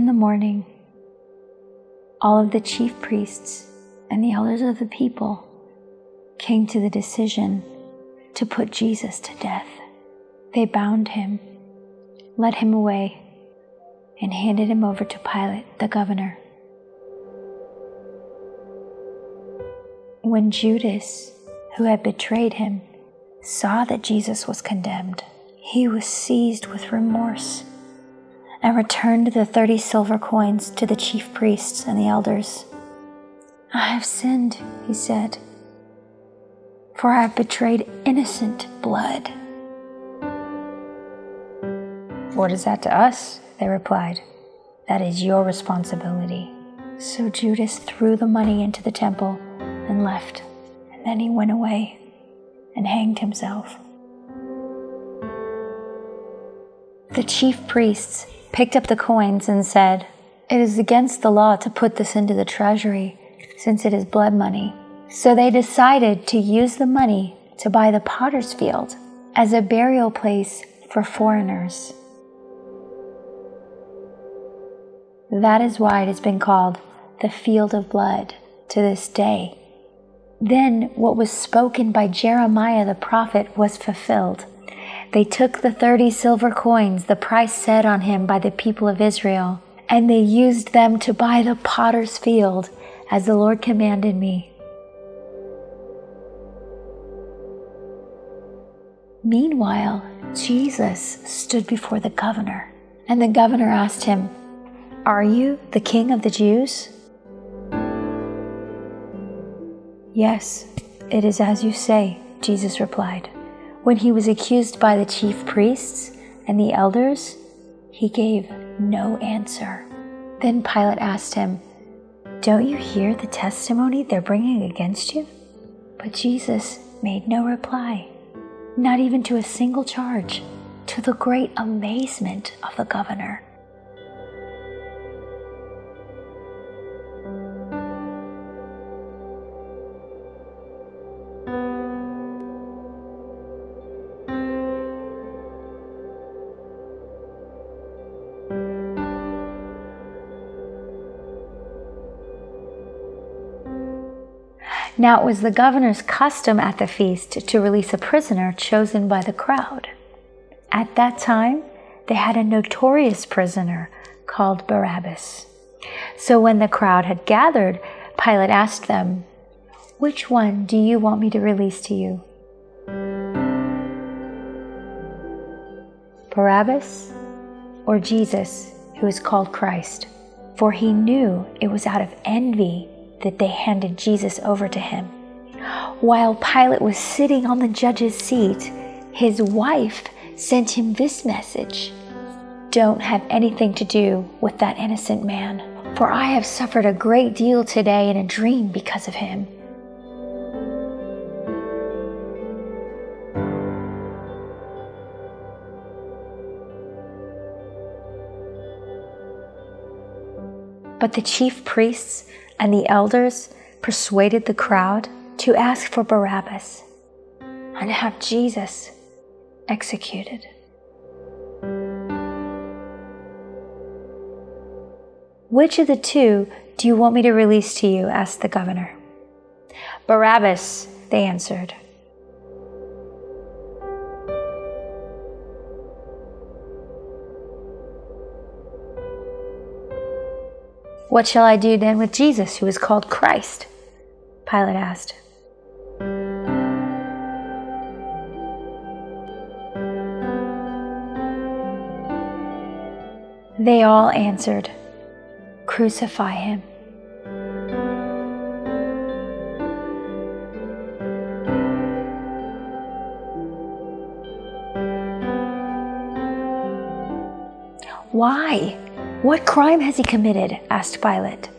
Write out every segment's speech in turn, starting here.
the morning, all of the chief priests and the elders of the people came to the decision to put Jesus to death. They bound him, led him away, and handed him over to Pilate, the governor. When Judas, who had betrayed him, saw that Jesus was condemned, he was seized with remorse and returned the 30 silver coins to the chief priests and the elders. "I have sinned," he said, "for I have betrayed innocent blood." "What is that to us?" they replied. "That is your responsibility." So Judas threw the money into the temple and left, and then he went away and hanged himself. The chief priests picked up the coins and said, "It is against the law to put this into the treasury, since it is blood money." So they decided to use the money to buy the potter's field as a burial place for foreigners. That is why it has been called the Field of Blood to this day. Then what was spoken by Jeremiah the prophet was fulfilled. They took the 30 silver coins, the price set on him by the people of Israel, and they used them to buy the potter's field, as the Lord commanded me. Meanwhile, Jesus stood before the governor, and the governor asked him, "Are you the king of the Jews?" "Yes, it is as you say," Jesus replied. When he was accused by the chief priests and the elders, he gave no answer. Then Pilate asked him, "Don't you hear the testimony they're bringing against you?" But Jesus made no reply, not even to a single charge, to the great amazement of the governor. Now it was the governor's custom at the feast to release a prisoner chosen by the crowd. At that time, they had a notorious prisoner called Barabbas. So when the crowd had gathered, Pilate asked them, "Which one do you want me to release to you? Barabbas or Jesus, who is called Christ?" For he knew it was out of envy that they handed Jesus over to him. While Pilate was sitting on the judge's seat, his wife sent him this message: "Don't have anything to do with that innocent man, for I have suffered a great deal today in a dream because of him." But the chief priests and the elders persuaded the crowd to ask for Barabbas and have Jesus executed. "Which of the two do you want me to release to you?" asked the governor. "Barabbas," they answered. "What shall I do then with Jesus, who is called Christ?" Pilate asked. They all answered, "Crucify him." "Why? What crime has he committed?" asked Pilate.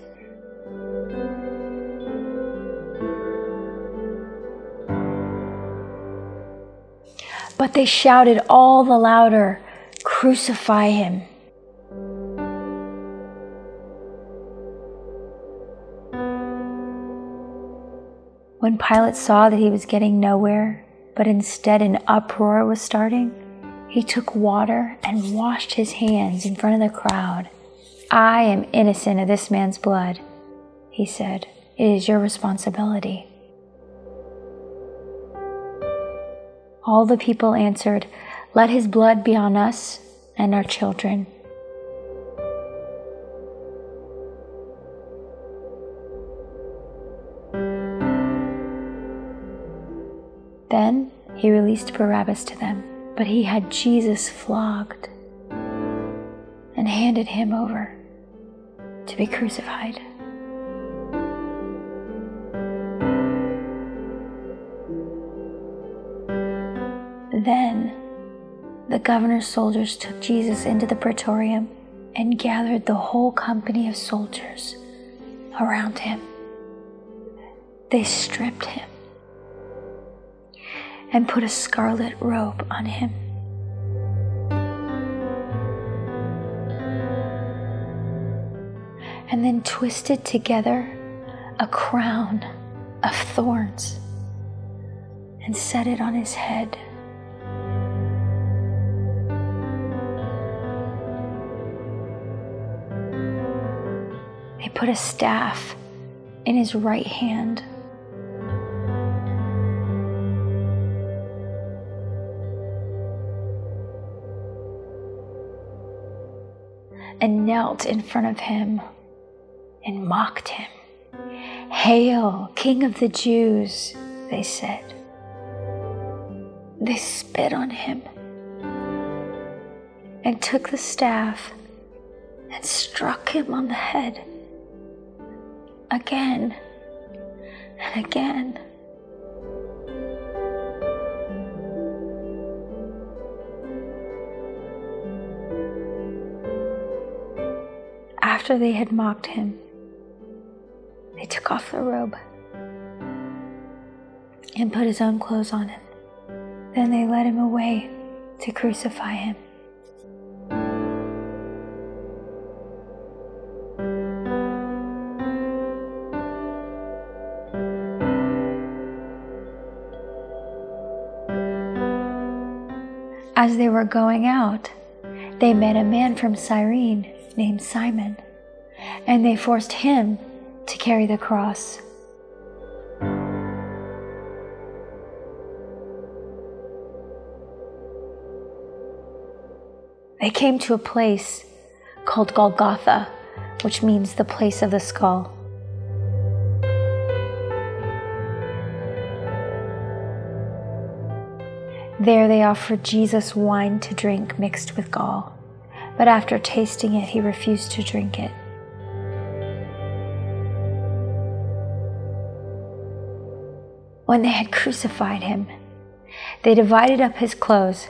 But they shouted all the louder, "Crucify him." When Pilate saw that he was getting nowhere, but instead an uproar was starting, he took water and washed his hands in front of the crowd I am innocent of this man's blood," he said. "It is your responsibility." All the people answered, "Let his blood be on us and our children." Then he released Barabbas to them, but he had Jesus flogged and handed him over to be crucified. Then the governor's soldiers took Jesus into the praetorium and gathered the whole company of soldiers around him. They stripped him and put a scarlet robe on him. And then twisted together a crown of thorns and set it on his head. They put a staff in his right hand. And knelt in front of him and mocked him. "Hail, King of the Jews," they said. They spit on him and took the staff and struck him on the head again and again. After they had mocked him, they took off the robe and put his own clothes on him. Then they led him away to crucify him. As they were going out, they met a man from Cyrene named Simon, and they forced him to carry the cross. They came to a place called Golgotha, which means the place of the skull. There they offered Jesus wine to drink mixed with gall, but after tasting it, he refused to drink it. When they had crucified him, they divided up his clothes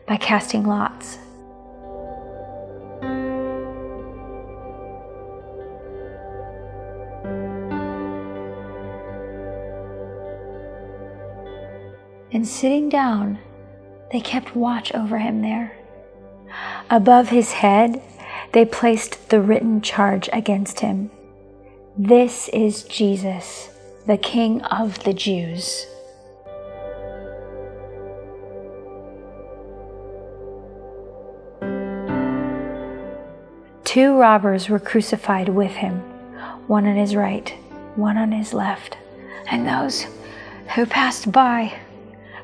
by casting lots. And sitting down, they kept watch over him there. Above his head, they placed the written charge against him: "This is Jesus, the King of the Jews." Two robbers were crucified with him, one on his right, one on his left, and those who passed by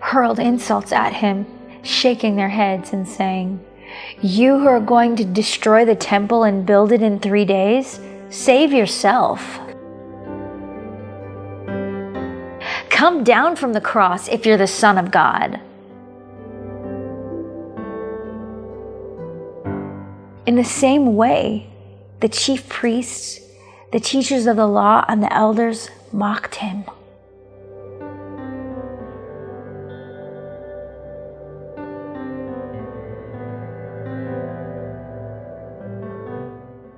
hurled insults at him, shaking their heads and saying, "You who are going to destroy the temple and build it in 3 days, save yourself. Come down from the cross if you're the Son of God." In the same way, the chief priests, the teachers of the law, and the elders mocked him.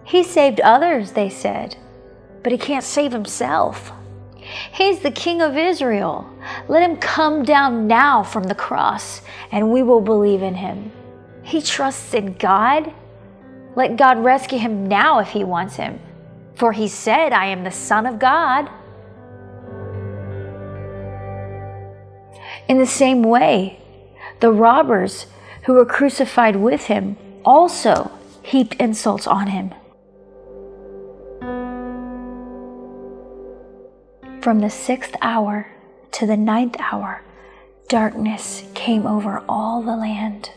"He saved others," they said, "but he can't save himself. He's the King of Israel. Let him come down now from the cross, and we will believe in him. He trusts in God. Let God rescue him now if he wants him. For he said, 'I am the Son of God.'" In the same way, the robbers who were crucified with him also heaped insults on him. From the 6th hour to the 9th hour, darkness came over all the land.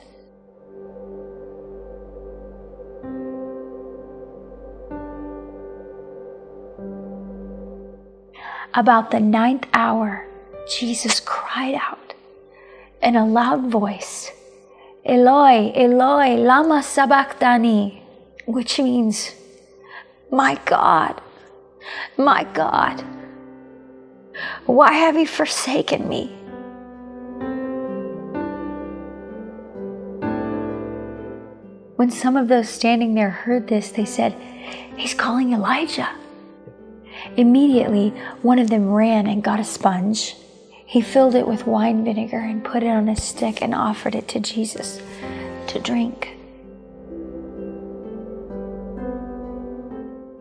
About the 9th hour, Jesus cried out in a loud voice, "Eloi, Eloi, lama sabachthani," which means, my God, why have you forsaken me?" When some of those standing there heard this, they said, "He's calling Elijah." Immediately, one of them ran and got a sponge. He filled it with wine vinegar and put it on a stick and offered it to Jesus to drink.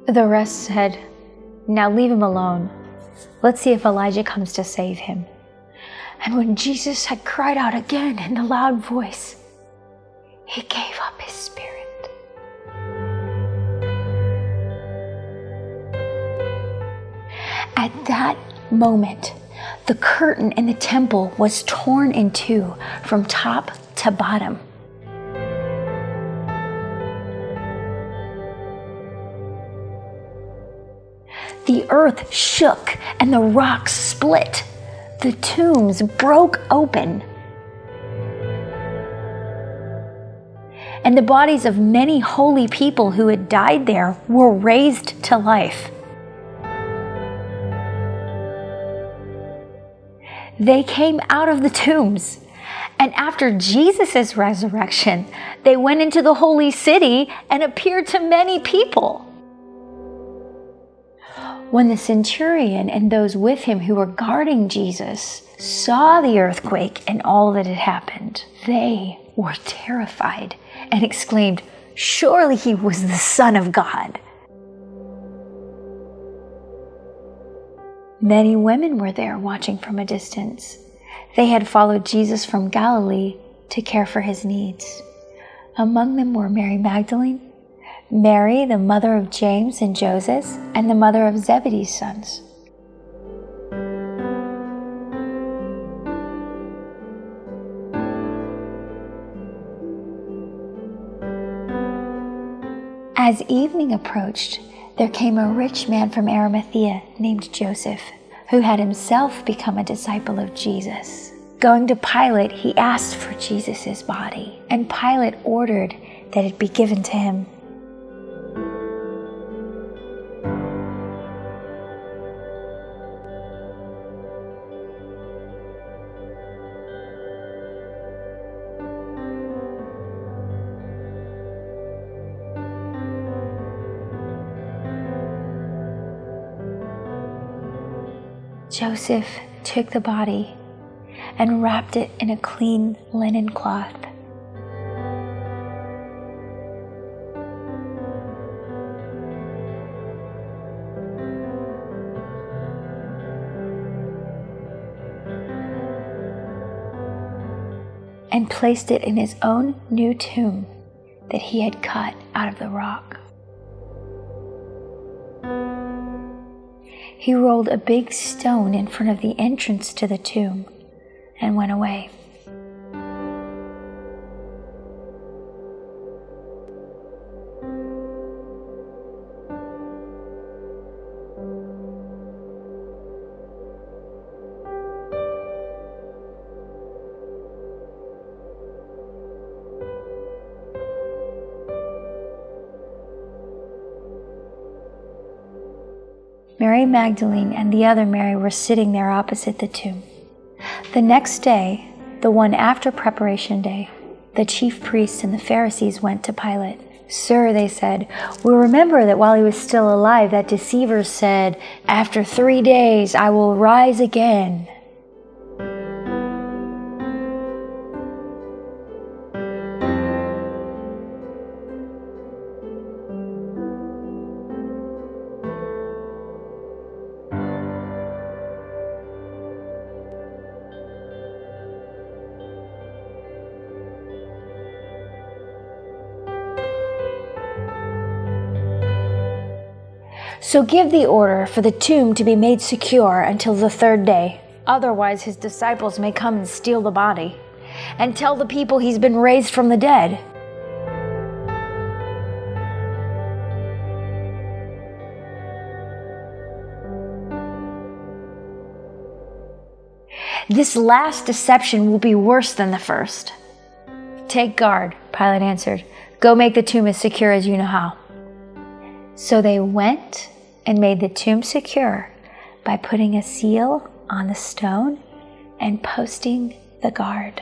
The rest said, "Now leave him alone. Let's see if Elijah comes to save him." And when Jesus had cried out again in a loud voice, he gave up his spirit. At that moment, the curtain in the temple was torn in two from top to bottom. The earth shook and the rocks split. The tombs broke open. And the bodies of many holy people who had died there were raised to life. They came out of the tombs, and after Jesus' resurrection, they went into the holy city and appeared to many people. When the centurion and those with him who were guarding Jesus saw the earthquake and all that had happened, they were terrified and exclaimed, "Surely he was the Son of God." Many women were there watching from a distance. They had followed Jesus from Galilee to care for his needs. Among them were Mary Magdalene, Mary, the mother of James and Joseph, and the mother of Zebedee's sons. As evening approached, there came a rich man from Arimathea named Joseph, who had himself become a disciple of Jesus. Going to Pilate, he asked for Jesus' body, and Pilate ordered that it be given to him. Joseph took the body and wrapped it in a clean linen cloth. And placed it in his own new tomb that he had cut out of the rock. He rolled a big stone in front of the entrance to the tomb and went away. Mary Magdalene and the other Mary were sitting there opposite the tomb. The next day, the one after Preparation Day, the chief priests and the Pharisees went to Pilate. "Sir," they said, "we remember that while he was still alive, that deceiver said, 'After 3 days I will rise again.'" So give the order for the tomb to be made secure until the third day. Otherwise his disciples may come and steal the body. And tell the people he's been raised from the dead." "This last deception will be worse than the first." "Take guard," Pilate answered. "Go make the tomb as secure as you know how." So they went and made the tomb secure by putting a seal on the stone and posting the guard.